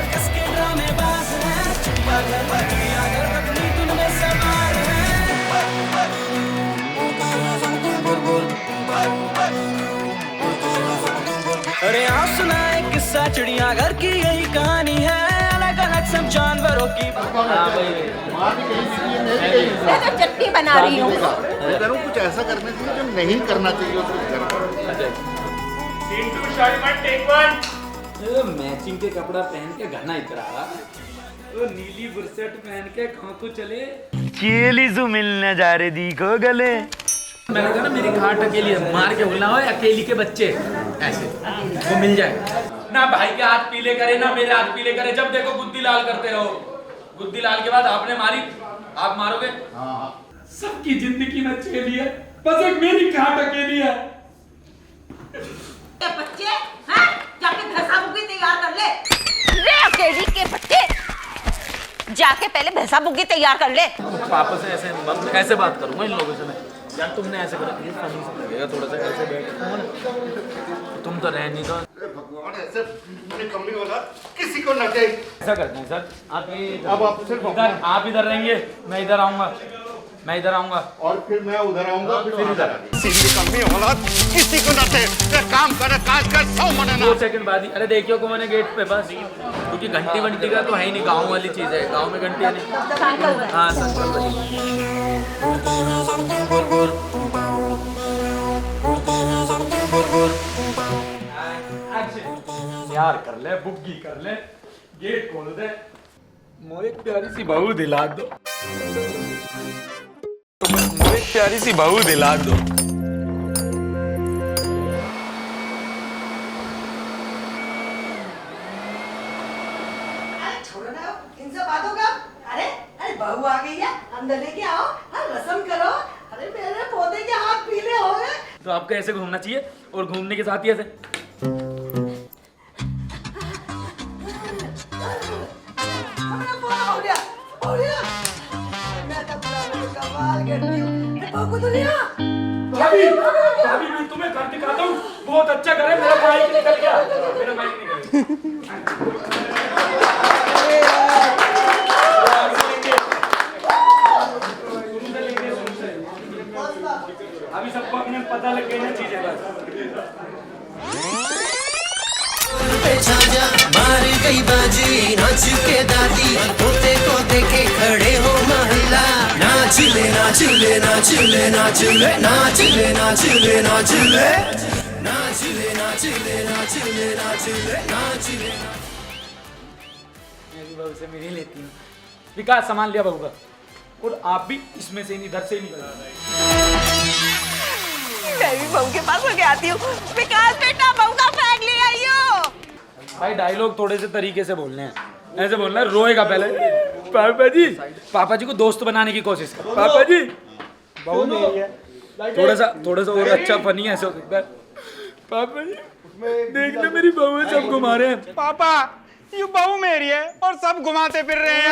किसके ड्रामेबाज हैं, चिड़ियाघर चिड़ियाघर अपनी धुन में सवार हैं। अरे आप सुनाए किस्सा चिड़ियाघर की यही कहानी है, अलग अलग सब जानवरों की। मैं तो चटनी बना रही हूँ। कुछ ऐसा करने चाहिए जो नहीं करना चाहिए उसको घर पर। मैचिंग के कपड़ा पहन के घना इतरा वो नीली बुरसेट पहन के कहाँ को चले केली से मिलने जा रहे दिखो गले। मैंने कहा ना मेरी घाट अकेली है, मार के बोलना हो अकेली के बच्चे ऐसे वो मिल जाए ना। भाई के हाथ पीले करे ना मेरे हाथ पीले करे, जब देखो गुद्दी लाल करते रहो। गुद्दी लाल के बाद आपने मारी, आप मारोगे। सबकी जिंदगी में अकेली है, बस एक मेरी घाट अकेली है। बच्चे हाँ? जाके भैंसा बुग्गी तैयार कर ले। रे अकेली के बच्चे, जाके पहले भैंसा बुग्गी तैयार कर ले। पापा से ऐसे बात करूंगा इन लोगों से मैं। यार तुमने ऐसे करा, ये फनी सा लगेगा थोड़ा सा ऐसे बैठ। तुम तो रह नहीं दो। भगवान ऐसे निकम्मी वाला किसी को न दे। ऐसा करते हैं सर, आप ये अब आप सिर्फ आप इधर रहेंगे, मैं इधर आऊंगा, मैं इधर आऊंगा और फिर मैं उधर आऊंगा, फिर इधर। निकम्मी वाला किसी को न दे। काम कर काज कर 100 मना। 2 सेकंड बाद ही अरे देखियो को मैंने गेट पे बस, क्योंकि घंटी वंटी का तो है ही नहीं, गाँव वाली चीज है, गाँव में घंटी है नहीं। हाँ संकल्प यार कर ले, बुग्गी कर ले, गेट खोल दे, मोए प्यारी सी बहू दिला दो, मोए प्यारी सी बहू दिला दो। अरे बहू आ गई है, अंदर लेके आओ, हाँ रस्म करो। अरे मेरे पौधे के हाथ पीले हो गए। तो आपको ऐसे घूमना चाहिए और घूमने के साथ ही ऐसे भाभी मैं तुम्हें कर दिखाता हूँ, बहुत अच्छा करे। मेरा माइक निकल गया, मेरा माइक निकल गया। अभी सबको अपने पता लग गई ना चीजें बस। मार गई बाजी नाच के दादी, तोते को देखे खड़े हो महल्ला। नाच ले नाच ले नाच ले नाच ले नाच ले नाच ले नाच ले नाच ले नाच ले नाच ले नाच ले नाच ले। मेरी बहू से मेरी लेती हूँ। विकास सामान लिया बहू का, और आप भी इसमें से इधर से ही निकल। मैं भी बहू के पास होके आती हूँ। विकास बेटा बहू का बैग ले आई हो। भाई डायलॉग थोड़े से तरीके से बोलने हैं, ऐसे बोलना है रोएगा पहले। पापा जी को दोस्त बनाने की कोशिश कर। पापा जी बहू मेरी है, थोड़ा सा और अच्छा फनी ऐसे हो सकता है। पापा जी देखना मेरी बहू है, सब घुमा रहे हैं। पापा ये बहू मेरी है और सब घुमाते फिर रहे हैं।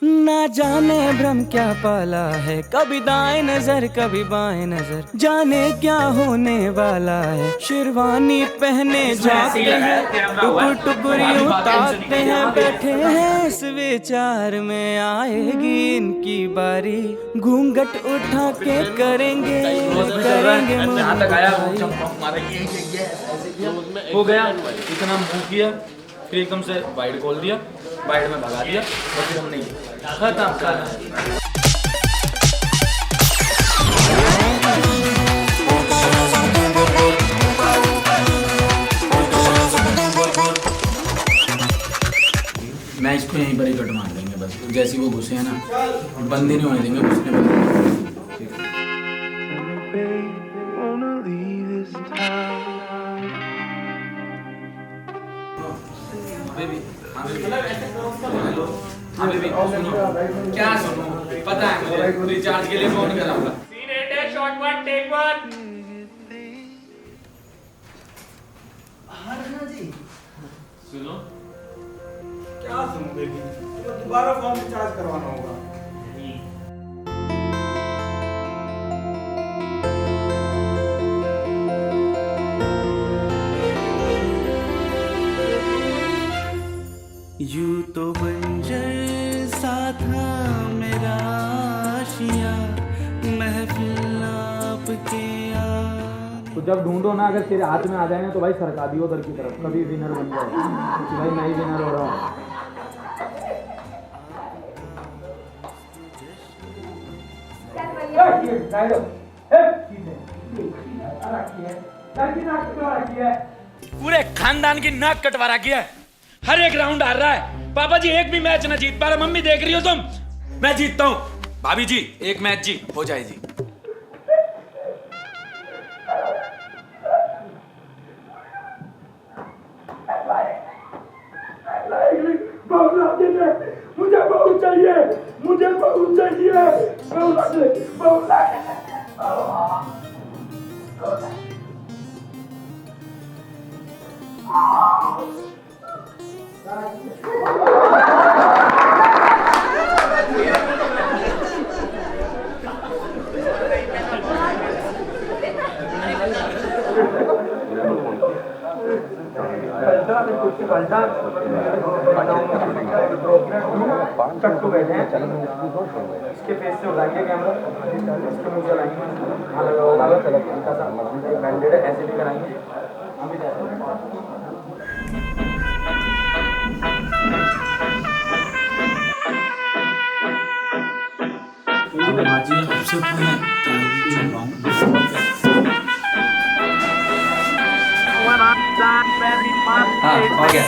ना जाने भ्रम क्या पाला है, कभी दाएं नजर कभी बाएं नजर, जाने क्या होने वाला है। शेरवानी पहने जाते हैं, टुकुर टुकुर यूं ताकते हैं, बैठे हैं इस विचार में आएगी इनकी बारी, घूंघट उठा के करेंगे यहाँ तक आया हो गया, इतना मुंह किया, फिर एकदम से वाइड खोल दिया, वाइड में भगा दिया, और फिर हमने खत्म खाना। मैं इसको यहीं पर ही कट मार देंगे बस, जैसी वो घुसे है ना, बंद ही नहीं होने देंगे घुसने पर। क्या सुनो, पता है मुझे, रिचार्ज के लिए फोन कराऊंगा। सीन 8 है, शॉट 1 टेक 1। सुनो क्या सुनो बेबी, दोबारा फोन रिचार्ज करवाना होगा। था मेरा आशिया महफिल आपके तो जब ढूंढो ना, अगर तेरे हाथ में आ जाए ना तो भाई सरका दियो उधर की तरफ, कभी विनर बन जाए कि भाई मैं ही विनर हो रहा हूँ। पूरे खानदान की नाक कटवा रखी है, हर एक राउंड हार रहा है। पापा जी एक भी मैच ना जीत पा रहा। मम्मी देख रही हो तुम, मैं जीतता हूँ। भाभी जी एक मैच जी हो जाए जी। मुझे बहुत चाहिए, मुझे बहुत चाहिए, बहुत इसके फेस से उठाएंगे कैमरा, इसके मुंह से लाएंगे, हाँ लगाओ हल्का सा बैंडेड है, ऐसे भी कराएंगे। हम भी जाते हैं। हाँ हो गया।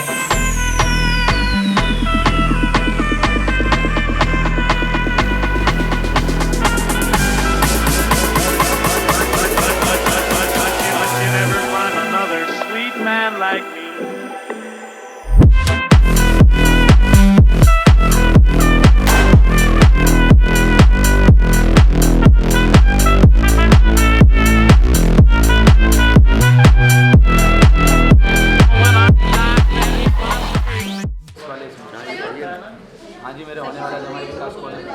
हाँ जी, मेरे होने वाला जमाई विकास कॉलेज।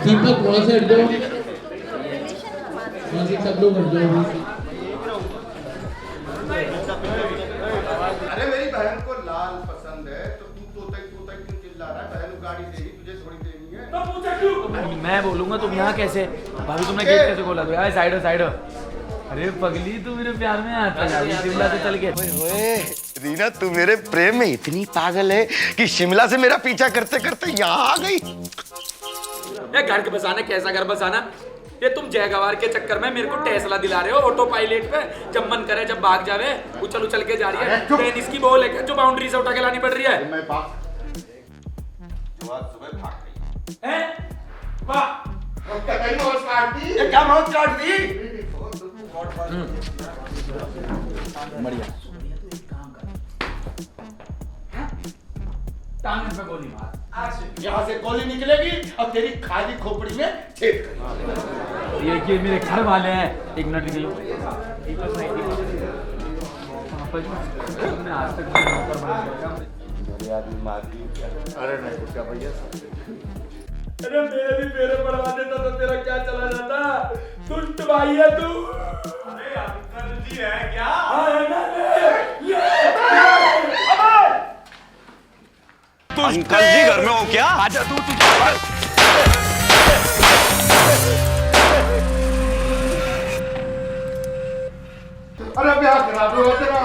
दीपक वहाँ से हट जाओ, वहाँ से सब लोग हट जाओ। अरे मेरी बहन को लाल पसंद है तो तू तोता क्यों चिल्ला रहा है? बहन को गाड़ी देगी, तुझे थोड़ी देनी है। तो पूछा क्यों? मैं बोलूंगा तुम यहाँ कैसे? भाभी तुमने गेट कैसे खोला? तो यार साइड साइड। अरे पगली तू मेरे प्यार में आता है, शिमला से चल के। ओए रीना, तू मेरे प्रेम में इतनी पागल है कि शिमला से मेरा पीछा करते करते यहाँ आ गई। ये घर के बसाना, कैसा घर बसाना? ये तुम जयगवार के चक्कर में मेरे को टेस्ला दिला रहे हो ऑटो पायलट पे। जब मन करे जब भाग जावे, उछल उछल के जा रही है। टेनिस की बॉल है जो बाउंड्री से उठा के लानी पड़ रही है। मैं सुबह भाग गई हैं? वाह, क्या मौत काट दी? बढ़िया। टांग पे गोली मार। यहाँ से गोली निकलेगी और तेरी खाली खोपड़ी में छेद करेगी। ये मेरे घर वाले हैं। एक मिनट के लिए आज तक अरे नहीं उसका भैया, अरे मेरे भी पेरे पड़वा देता तो तेरा क्या चला जाता? दुष्ट भाई है तू। अरे अंकल जी है क्या? अंकल जी घर में हो क्या? आजा तू अरे ब्याह करा दो तेरा।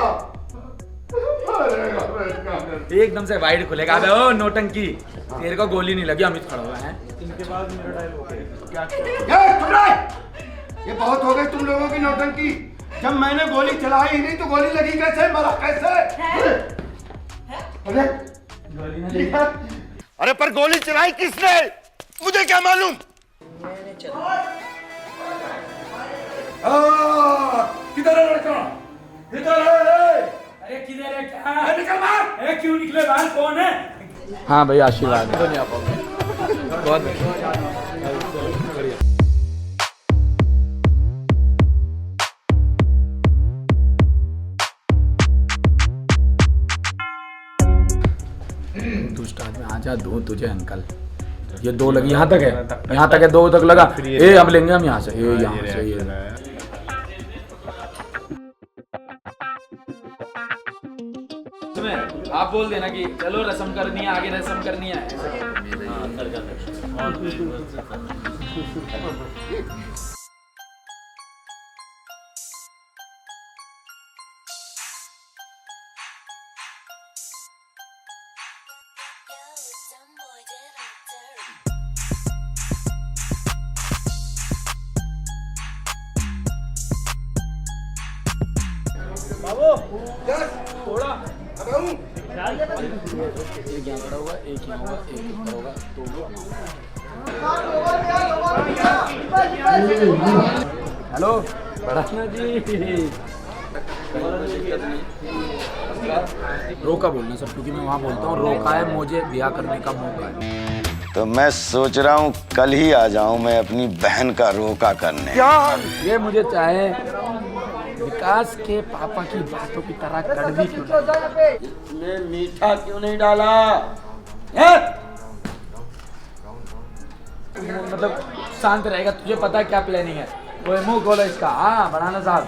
एकदम से वाइड खुलेगा। अबे ओ नौटंकी, तेरे को गोली नहीं लगी, अमित खड़ा हुआ है। इनके बाद मेरा डायलॉग है तो क्या? ये बहुत हो गई तुम लोगों की नौटंकी। जब मैंने गोली चलाई ही नहीं तो गोली लगी कैसे, मरा कैसे? अरे गोली नहीं लगी। अरे पर गोली चलाई किसने? मुझे क्या मालूम? किधर है लड़का? किधर है? अरे किधर है? क्या निकल बाहर? ए क्यों निकले बाहर? कौन है? हाँ भाई आशीर्वाद। तो नहीं आ पाऊंगा। बहुत बढ़िया। दुष्ट आदमी आजा, दो तुझे अंकल। ये दो लगी, यहाँ तक है, यहाँ तक है, दो तक लगा। ए अब लेंगे हम यहाँ से, ये यहाँ से ये। आप बोल देना कि चलो रस्म करनी है, आगे रस्म करनी है। हेलो बढ़ाना जी, रोका बोलना सब, क्योंकि मैं वहाँ बोलता हूँ रोका है मुझे ब्याह करने का मौका है। तो मैं सोच रहा हूँ कल ही आ जाऊँ मैं अपनी बहन का रोका करने। क्या ये मुझे चाहे विकास के पापा की बातों की तरह कड़वी क्यों नहीं? इसमें मीठा क्यों नहीं डाला? मतलब शांत रहेगा, तुझे पता है क्या प्लानिंग है? वो मुंह खोलो इसका। हाँ बढ़ाना साहब,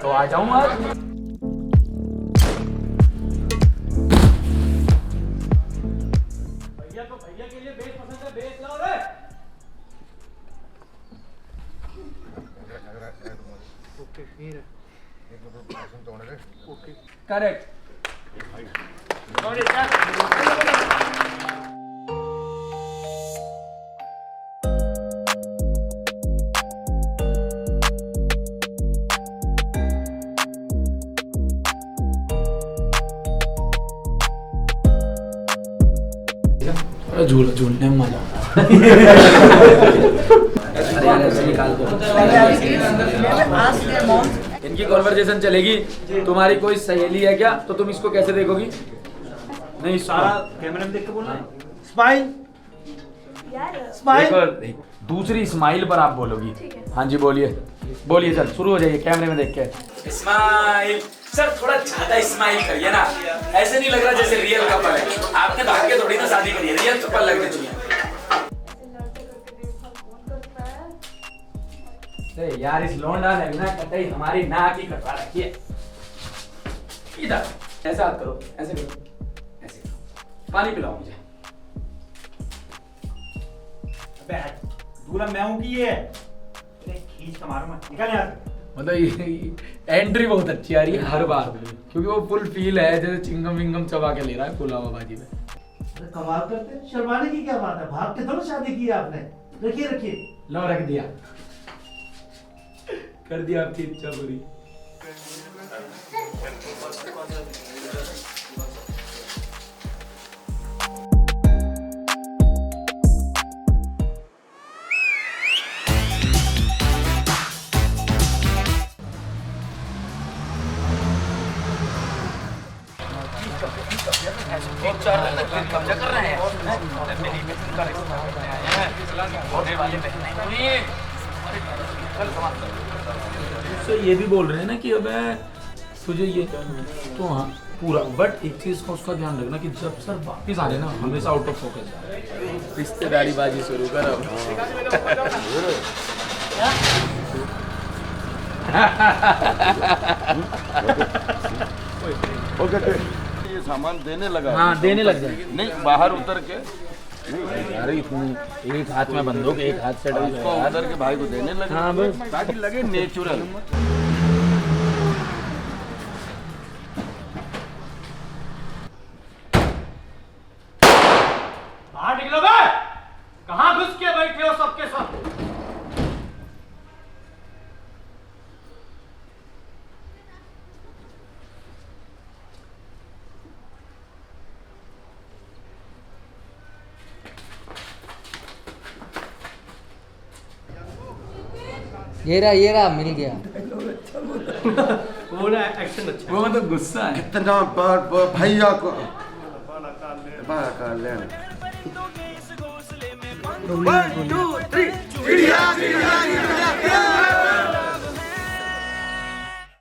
तो आ जाऊँ आज। भैया के लिए बेच पसंद है, बेच लाओ रे। करेक्ट। झूलने में मजा आता है। इनकी कॉन्वर्सेशन चलेगी। तुम्हारी कोई सहेली है क्या? तो तुम इसको कैसे देखोगी? नहीं सारा कैमरे में देख के बोलना। स्माइल स्माइल, दूसरी स्माइल पर आप बोलोगी। हाँ जी बोलिए बोलिए, चल शुरू हो जाइए कैमरे में देख के। स्माइल सर, थोड़ा ज्यादा स्माइल करिए ना, ऐसे नहीं लग रहा जैसे रियल कपल है। आपने भाग के थोड़ी ना शादी करी है, रियल कपल लगने चाहिए। यार इस लोंडा ने ना कतई हमारी नाक ही कटवा रखी है। इधर ऐसा हाथ करो, ऐसे करो, ऐसे करो। पानी पिलाओ मुझे। दूल्हा मैं हूं कि ये खींच का मारूंगा, निकल यार। मतलब ये एंट्री बहुत अच्छी आ रही है हर बार, क्योंकि वो फुल फील है जैसे चिंगम विंगम चबा के ले रहा है पुलावा बाजी में। कमाल करते, शर्माने की क्या बात है? भाग के थोड़ा शादी की है आपने। रखिए रखिए। लो रख दिया, कर दिया आपकी इच्छा पूरी। कब्जा कर रहे हैं। तो ये भी बोल रहे हैं ना कि अब तुझे ये तो हाँ पूरा, बट एक चीज का उसका ध्यान रखना कि जब सर वापिस आ जाए ना हमेशा आउट ऑफ फोकस। रिश्तेदारी बाजी शुरू कर अब। ये सामान देने लगा। हाँ देने लग जाए। नहीं बाहर उतर के, अरे एक हाथ में बंदूक, एक हाथ से उतर के भाई को देने लगे। हाँ बस ताकि लगे नेचुरल। बाहर निकलो बे! कहाँ घुस के बैठे हो सबके सब? ये रहा मिल गया। वो ना एक्शन अच्छा। वो मतलब गुस्सा है। कितना बार भैया को बाहर कर लेना। 1 2 3